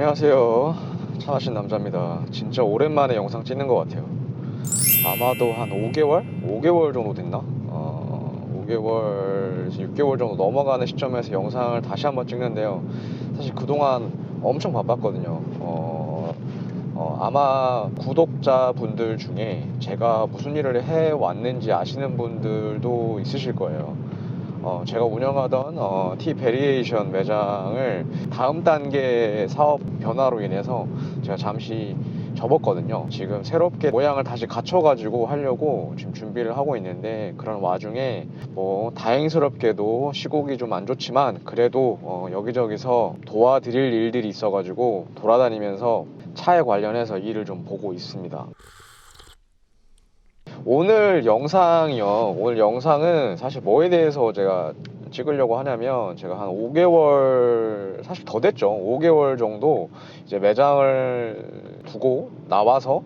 안녕하세요. 차 마신 남자입니다. 진짜 오랜만에 영상 찍는 것 같아요. 아마도 한 5개월? 5개월 정도 됐나? 5개월, 6개월 정도 넘어가는 시점에서 영상을 다시 한번 찍는데요. 사실 그동안 엄청 바빴거든요. 아마 구독자분들 중에 제가 무슨 일을 해왔는지 아시는 분들도 있으실 거예요. 제가 운영하던 T 베리에이션 매장을 다음 단계 사업 변화로 인해서 제가 잠시 접었거든요. 지금 새롭게 모양을 다시 갖춰가지고 하려고 지금 준비를 하고 있는데, 그런 와중에 뭐 다행스럽게도 시국이 좀 안 좋지만 그래도 여기저기서 도와드릴 일들이 있어가지고 돌아다니면서 차에 관련해서 일을 좀 보고 있습니다. 오늘 영상이요. 오늘 영상은 사실 뭐에 대해서 제가 찍으려고 하냐면, 제가 한 5개월, 사실 더 됐죠. 5개월 정도 이제 매장을 두고 나와서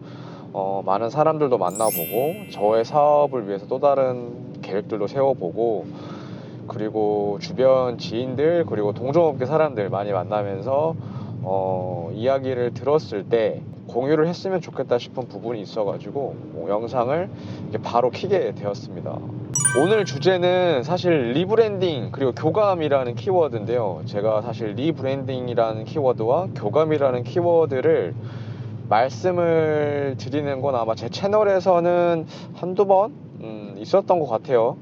많은 사람들도 만나보고, 저의 사업을 위해서 또 다른 계획들도 세워보고, 그리고 주변 지인들, 그리고 동종업계 사람들 많이 만나면서 이야기를 들었을 때 공유를 했으면 좋겠다 싶은 부분이 있어가지고 영상을 이제 바로 켜게 되었습니다. 오늘 주제는 사실 리브랜딩 그리고 교감이라는 키워드인데요. 제가 사실 리브랜딩이라는 키워드와 교감이라는 키워드를 말씀을 드리는 건 아마 제 채널에서는 한두 번 있었던 것 같아요.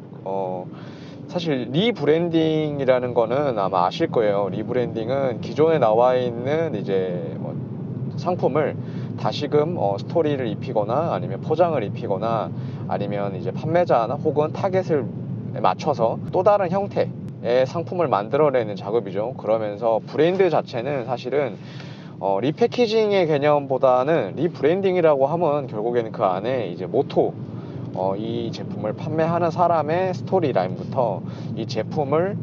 사실 리브랜딩이라는 거는 아마 아실 거예요. 리브랜딩은 기존에 나와 있는 이제 뭐 상품을 다시금 스토리를 입히거나 아니면 포장을 입히거나 아니면 이제 판매자나 혹은 타겟을 맞춰서 또 다른 형태의 상품을 만들어내는 작업이죠. 그러면서 브랜드 자체는 사실은 리패키징의 개념보다는 리브랜딩이라고 하면 결국에는 그 안에 이제 모토, 이 제품을 판매하는 사람의 스토리 라인부터 이 제품을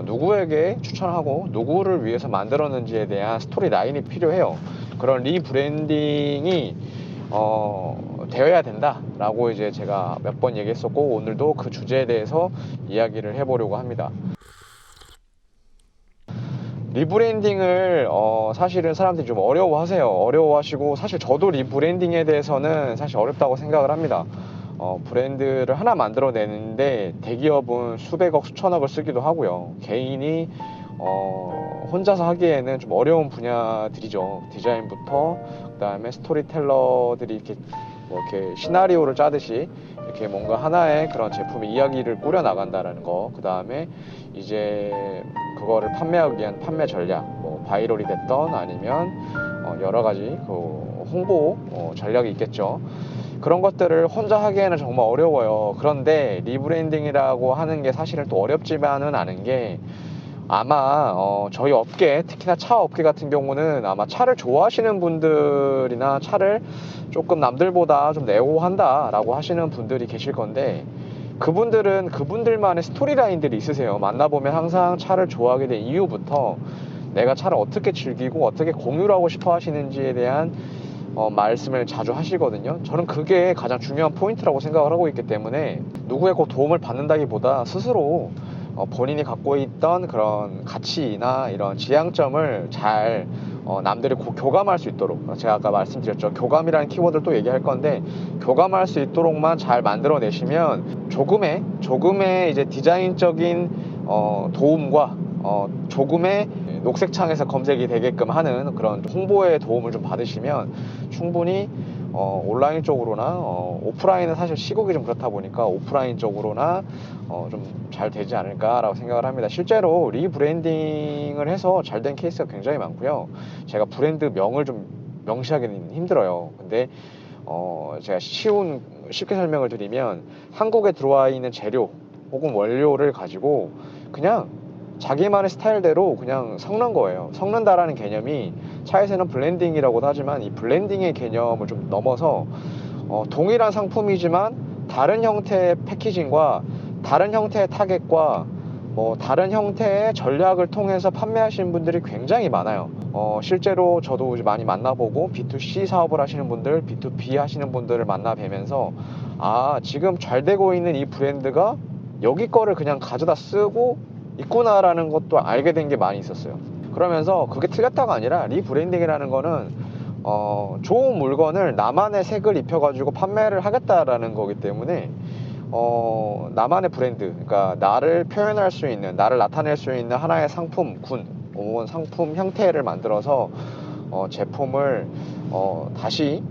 누구에게 추천하고 누구를 위해서 만들었는지에 대한 스토리 라인이 필요해요. 그런 리브랜딩이 되어야 된다라고 이제 제가 몇 번 얘기했었고, 오늘도 그 주제에 대해서 이야기를 해보려고 합니다. 리브랜딩을 사실은 사람들이 좀 어려워하시고, 사실 저도 리브랜딩에 대해서는 사실 어렵다고 생각을 합니다. 브랜드를 하나 만들어내는데 대기업은 수백억 수천억을 쓰기도 하고요. 개인이 혼자서 하기에는 좀 어려운 분야들이죠. 디자인부터 그다음에 스토리텔러들이 이렇게 이렇게 시나리오를 짜듯이 이렇게 뭔가 하나의 그런 제품의 이야기를 꾸려 나간다라는 거, 그 다음에 이제 그거를 판매하기 위한 판매 전략, 뭐 바이럴이 됐던 아니면 여러 가지 그 홍보 전략이 있겠죠. 그런 것들을 혼자 하기에는 정말 어려워요. 그런데 리브랜딩이라고 하는 게 사실은 또 어렵지만은 않은 게, 아마 저희 업계, 특히나 차 업계 같은 경우는 아마 차를 좋아하시는 분들이나 차를 조금 남들보다 좀 내호한다 라고 하시는 분들이 계실 건데, 그분들은 그분들만의 스토리라인들이 있으세요. 만나보면 항상 차를 좋아하게 된 이유부터 내가 차를 어떻게 즐기고 어떻게 공유를 하고 싶어 하시는지에 대한 말씀을 자주 하시거든요. 저는 그게 가장 중요한 포인트라고 생각을 하고 있기 때문에, 누구의 꼭 도움을 받는다기보다 스스로 본인이 갖고 있던 그런 가치나 이런 지향점을 잘 남들이 교감할 수 있도록, 제가 아까 말씀드렸죠. 교감이라는 키워드를 또 얘기할 건데, 교감할 수 있도록만 잘 만들어내시면 조금의 이제 디자인적인 도움과 조금의 녹색창에서 검색이 되게끔 하는 그런 홍보의 도움을 좀 받으시면 충분히 온라인 쪽으로나 오프라인은 사실 시국이 좀 그렇다 보니까 오프라인 쪽으로나 좀 잘 되지 않을까라고 생각을 합니다. 실제로 리브랜딩을 해서 잘 된 케이스가 굉장히 많고요. 제가 브랜드 명을 좀 명시하기는 힘들어요. 근데 제가 쉽게 설명을 드리면, 한국에 들어와 있는 재료 혹은 원료를 가지고 그냥 자기만의 스타일대로 그냥 섞는 거예요. 섞는다라는 개념이 차에서는 블렌딩이라고도 하지만, 이 블렌딩의 개념을 좀 넘어서 동일한 상품이지만 다른 형태의 패키징과 다른 형태의 타겟과 뭐 다른 형태의 전략을 통해서 판매하시는 분들이 굉장히 많아요. 실제로 저도 이제 많이 만나보고 B2C 사업을 하시는 분들, B2B 하시는 분들을 만나 뵈면서, 지금 잘 되고 있는 이 브랜드가 여기 거를 그냥 가져다 쓰고 있구나라는 것도 알게 된 게 많이 있었어요. 그러면서 그게 틀렸다가 아니라 리브랜딩이라는 거는 좋은 물건을 나만의 색을 입혀가지고 판매를 하겠다라는 거기 때문에 나만의 브랜드, 그러니까 나를 표현할 수 있는, 나를 나타낼 수 있는 하나의 상품군 혹은 상품 형태를 만들어서 제품을 다시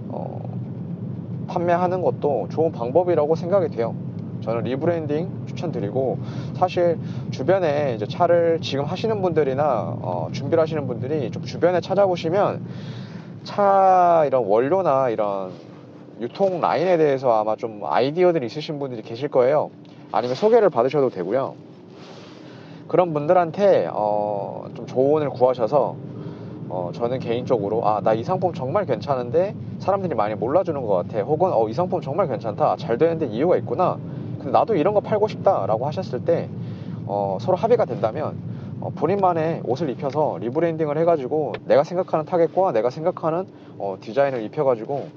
판매하는 것도 좋은 방법이라고 생각이 돼요. 저는 리브랜딩 추천드리고, 사실 주변에 이제 차를 지금 하시는 분들이나 준비를 하시는 분들이 좀 주변에 찾아보시면 차 이런 원료나 이런 유통 라인에 대해서 아마 좀 아이디어들이 있으신 분들이 계실 거예요. 아니면 소개를 받으셔도 되고요. 그런 분들한테 좀 조언을 구하셔서 저는 개인적으로 나 이 상품 정말 괜찮은데 사람들이 많이 몰라주는 것 같아, 혹은 이 상품 정말 괜찮다, 잘 되는데 이유가 있구나, 근데 나도 이런 거 팔고 싶다 라고 하셨을 때 서로 합의가 된다면 본인만의 옷을 입혀서 리브랜딩을 해가지고 내가 생각하는 타겟과 내가 생각하는 디자인을 입혀가지고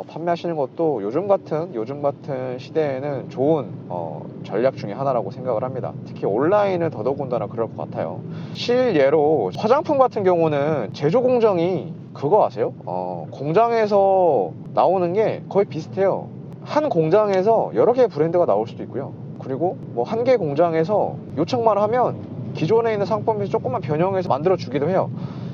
판매하시는 것도 요즘 같은 시대에는 좋은 전략 중에 하나라고 생각을 합니다. 특히 온라인은 더더군다나 그럴 것 같아요. 실예로 화장품 같은 경우는 제조 공정이 그거 아세요? 공장에서 나오는 게 거의 비슷해요. 한 공장에서 여러 개의 브랜드가 나올 수도 있고요. 그리고 뭐 한 개 공장에서 요청만 하면 기존에 있는 상품에서 조금만 변형해서 만들어 주기도 해요.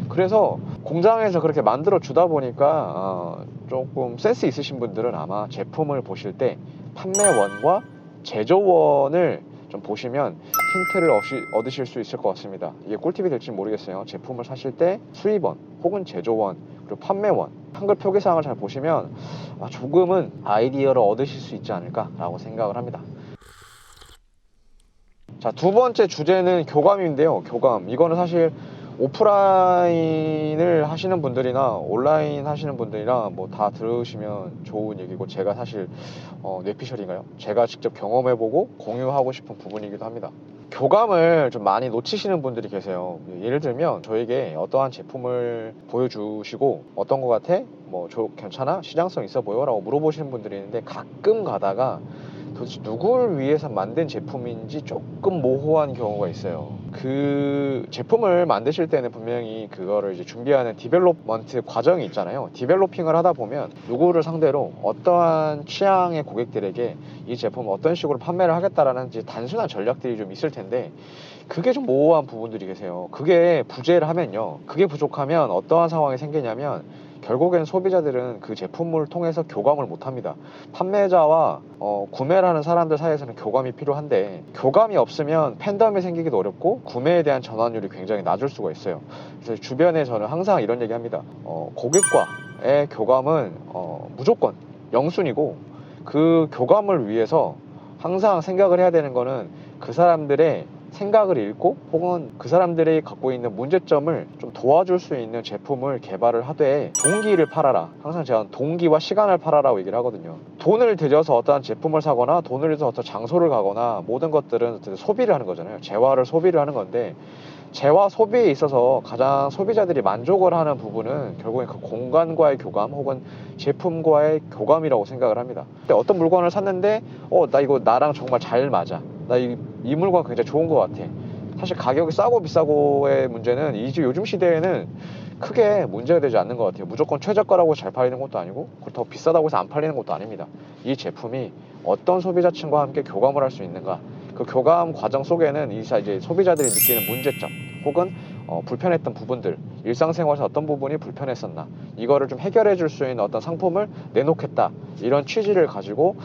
그래서 공장에서 그렇게 만들어 주다 보니까 조금 센스 있으신 분들은 아마 제품을 보실 때 판매원과 제조원을 좀 보시면 힌트를 얻으실 수 있을 것 같습니다. 이게 꿀팁이 될지 모르겠어요. 제품을 사실 때 수입원 혹은 제조원 그리고 판매원 한글 표기사항을 잘 보시면 조금은 아이디어를 얻으실 수 있지 않을까 라고 생각을 합니다. 자, 두 번째 주제는 교감인데요. 교감. 이거는 사실 오프라인을 하시는 분들이나 온라인 하시는 분들이나 뭐 다 들으시면 좋은 얘기고, 제가 사실 뇌피셜인가요? 제가 직접 경험해보고 공유하고 싶은 부분이기도 합니다. 교감을 좀 많이 놓치시는 분들이 계세요. 예를 들면 저에게 어떠한 제품을 보여주시고 어떤 거 같아? 뭐 괜찮아? 시장성 있어 보여? 라고 물어보시는 분들이 있는데, 가끔 가다가 도대체 누구를 위해서 만든 제품인지 조금 모호한 경우가 있어요. 그 제품을 만드실 때는 분명히 그거를 이제 준비하는 디벨롭먼트 과정이 있잖아요. 디벨로핑을 하다 보면 누구를 상대로 어떠한 취향의 고객들에게 이 제품을 어떤 식으로 판매를 하겠다라는 단순한 전략들이 좀 있을 텐데, 그게 좀 모호한 부분들이 계세요. 그게 부재를 하면요, 그게 부족하면 어떠한 상황이 생기냐면 결국엔 소비자들은 그 제품을 통해서 교감을 못합니다. 판매자와 구매를 하는 사람들 사이에서는 교감이 필요한데, 교감이 없으면 팬덤이 생기기도 어렵고 구매에 대한 전환율이 굉장히 낮을 수가 있어요. 그래서 주변에 저는 항상 이런 얘기 합니다. 고객과의 교감은 무조건 영순이고, 그 교감을 위해서 항상 생각을 해야 되는 거는 그 사람들의 생각을 읽고 혹은 그 사람들이 갖고 있는 문제점을 좀 도와줄 수 있는 제품을 개발을 하되 동기를 팔아라. 항상 제가 동기와 시간을 팔아라고 얘기를 하거든요. 돈을 들여서 어떠한 제품을 사거나 돈을 들여서 어떤 장소를 가거나 모든 것들은 소비를 하는 거잖아요. 재화를 소비를 하는 건데, 재화 소비에 있어서 가장 소비자들이 만족을 하는 부분은 결국엔 그 공간과의 교감 혹은 제품과의 교감이라고 생각을 합니다. 근데 어떤 물건을 샀는데 나 이거 나랑 정말 잘 맞아, 나 이 물건 굉장히 좋은 것 같아. 사실 가격이 싸고 비싸고의 문제는 요즘 시대에는 크게 문제가 되지 않는 것 같아요. 무조건 최저가라고 잘 팔리는 것도 아니고 그렇다고 비싸다고 해서 안 팔리는 것도 아닙니다. 이 제품이 어떤 소비자층과 함께 교감을 할 수 있는가, 그 교감 과정 속에는 이제 소비자들이 느끼는 문제점 혹은 불편했던 부분들, 일상생활에서 어떤 부분이 불편했었나, 이거를 좀 해결해 줄 수 있는 어떤 상품을 내놓겠다, 이런 취지를 가지고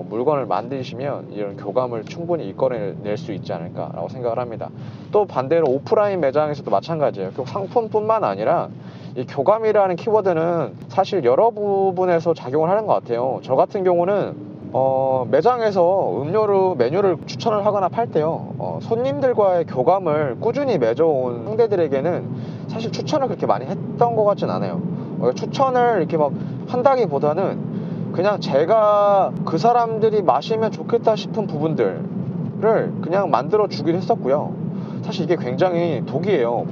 물건을 만드시면 이런 교감을 충분히 이끌어낼 수 있지 않을까라고 생각을 합니다. 또 반대로 오프라인 매장에서도 마찬가지예요. 상품뿐만 아니라 이 교감이라는 키워드는 사실 여러 부분에서 작용을 하는 것 같아요. 저 같은 경우는 매장에서 메뉴를 추천을 하거나 팔 때요, 손님들과의 교감을 꾸준히 맺어온 상대들에게는 사실 추천을 그렇게 많이 했던 것 같진 않아요. 추천을 이렇게 막 한다기보다는 그냥 제가 그 사람들이 마시면 좋겠다 싶은 부분들을 그냥 만들어 주기도 했었고요. 사실 이게 굉장히 독이에요.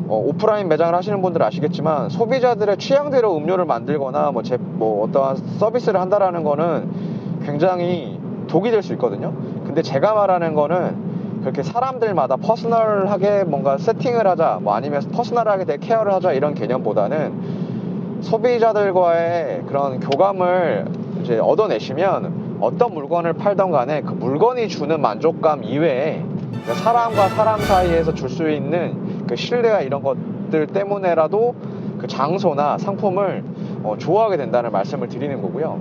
오프라인 매장을 하시는 분들 아시겠지만 소비자들의 취향대로 음료를 만들거나 어떠한 서비스를 한다라는 거는 굉장히 독이 될 수 있거든요. 근데 제가 말하는 거는 그렇게 사람들마다 퍼스널하게 뭔가 세팅을 하자, 뭐 아니면 퍼스널하게 내 케어를 하자 이런 개념보다는 소비자들과의 그런 교감을 이제 얻어내시면 어떤 물건을 팔던 간에 그 물건이 주는 만족감 이외에 그러니까 사람과 사람 사이에서 줄 수 있는 그 신뢰와 이런 것들 때문에라도 그 장소나 상품을 좋아하게 된다는 말씀을 드리는 거고요.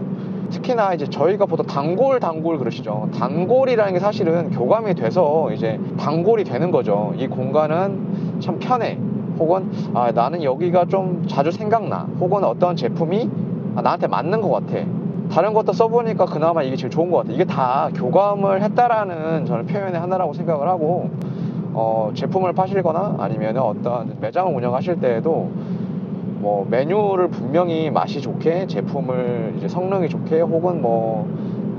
특히나 이제 저희가 보통 단골 그러시죠. 단골이라는 게 사실은 교감이 돼서 이제 단골이 되는 거죠. 이 공간은 참 편해. 혹은 나는 여기가 좀 자주 생각나. 혹은 어떤 제품이 나한테 맞는 것 같아. 다른 것도 써보니까 그나마 이게 제일 좋은 것 같아. 이게 다 교감을 했다라는 저는 표현의 하나라고 생각을 하고, 제품을 파시거나 아니면 어떤 매장을 운영하실 때에도 뭐 메뉴를 분명히 맛이 좋게, 제품을 이제 성능이 좋게, 혹은 뭐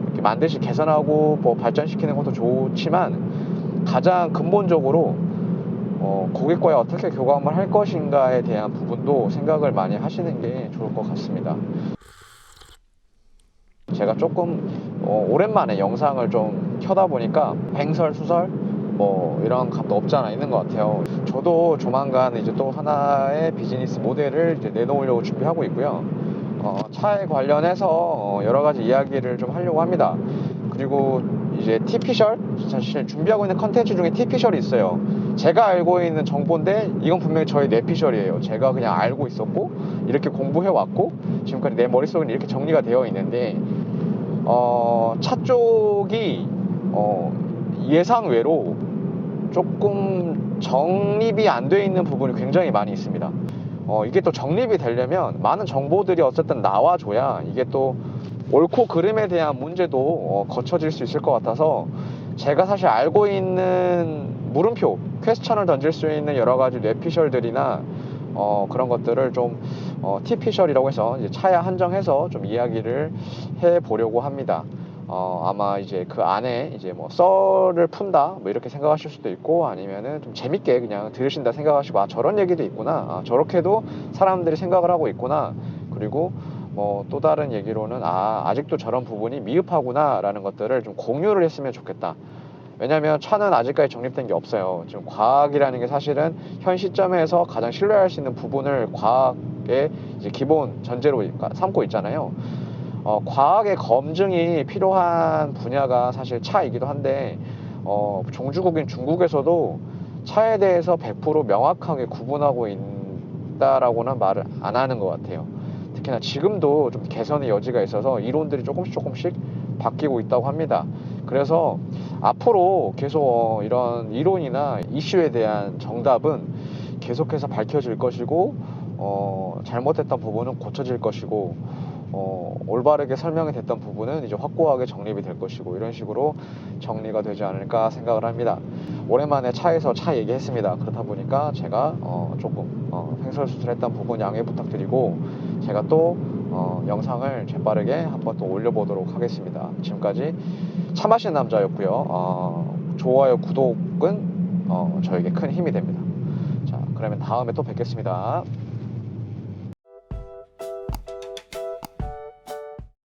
이렇게 만드시 개선하고 뭐 발전시키는 것도 좋지만 가장 근본적으로 고객과의 어떻게 교감을 할 것인가에 대한 부분도 생각을 많이 하시는 게 좋을 것 같습니다. 제가 조금 오랜만에 영상을 좀 켜다 보니까 횡설수설 뭐 이런 값도 없잖아 있는 것 같아요. 저도 조만간 이제 또 하나의 비즈니스 모델을 이제 내놓으려고 준비하고 있고요. 차에 관련해서 여러 가지 이야기를 좀 하려고 합니다. 그리고 이제 티피셜, 사실 준비하고 있는 컨텐츠 중에 티피셜이 있어요. 제가 알고 있는 정보인데 이건 분명히 저의 뇌피셜이에요. 제가 그냥 알고 있었고 이렇게 공부해왔고 지금까지 내 머릿속에 이렇게 정리가 되어 있는데 차 쪽이 예상외로 조금 정립이 안 돼 있는 부분이 굉장히 많이 있습니다. 이게 또 정립이 되려면 많은 정보들이 어쨌든 나와줘야 이게 또 옳고 그름에 대한 문제도 거쳐질 수 있을 것 같아서 제가 사실 알고 있는 물음표, 퀘스천을 던질 수 있는 여러 가지 뇌피셜들이나 그런 것들을 좀 T피셜이라고 해서 이제 차에 한정해서 좀 이야기를 해 보려고 합니다. 아마 이제 그 안에 이제 뭐 썰을 푼다 뭐 이렇게 생각하실 수도 있고 아니면은 좀 재밌게 그냥 들으신다 생각하시고 저런 얘기도 있구나, 저렇게도 사람들이 생각을 하고 있구나, 그리고 뭐 또 다른 얘기로는 아직도 저런 부분이 미흡하구나 라는 것들을 좀 공유를 했으면 좋겠다. 왜냐면 차는 아직까지 정립된 게 없어요. 지금 과학이라는 게 사실은 현 시점에서 가장 신뢰할 수 있는 부분을 과학의 이제 기본 전제로 삼고 있잖아요. 과학의 검증이 필요한 분야가 사실 차이기도 한데, 종주국인 중국에서도 차에 대해서 100% 명확하게 구분하고 있다라고는 말을 안 하는 것 같아요. 특히나 지금도 좀 개선의 여지가 있어서 이론들이 조금씩 바뀌고 있다고 합니다. 그래서 앞으로 계속 이런 이론이나 이슈에 대한 정답은 계속해서 밝혀질 것이고, 잘못했던 부분은 고쳐질 것이고, 올바르게 설명이 됐던 부분은 이제 확고하게 정립이 될 것이고, 이런 식으로 정리가 되지 않을까 생각을 합니다. 오랜만에 차에서 차 얘기했습니다. 그렇다 보니까 제가 조금 횡설수설했던 부분 양해 부탁드리고, 제가 또 영상을 재빠르게 한번 또 올려보도록 하겠습니다. 지금까지 차 마시는 남자였고요. 좋아요, 구독은 저에게 큰 힘이 됩니다. 자, 그러면 다음에 또 뵙겠습니다.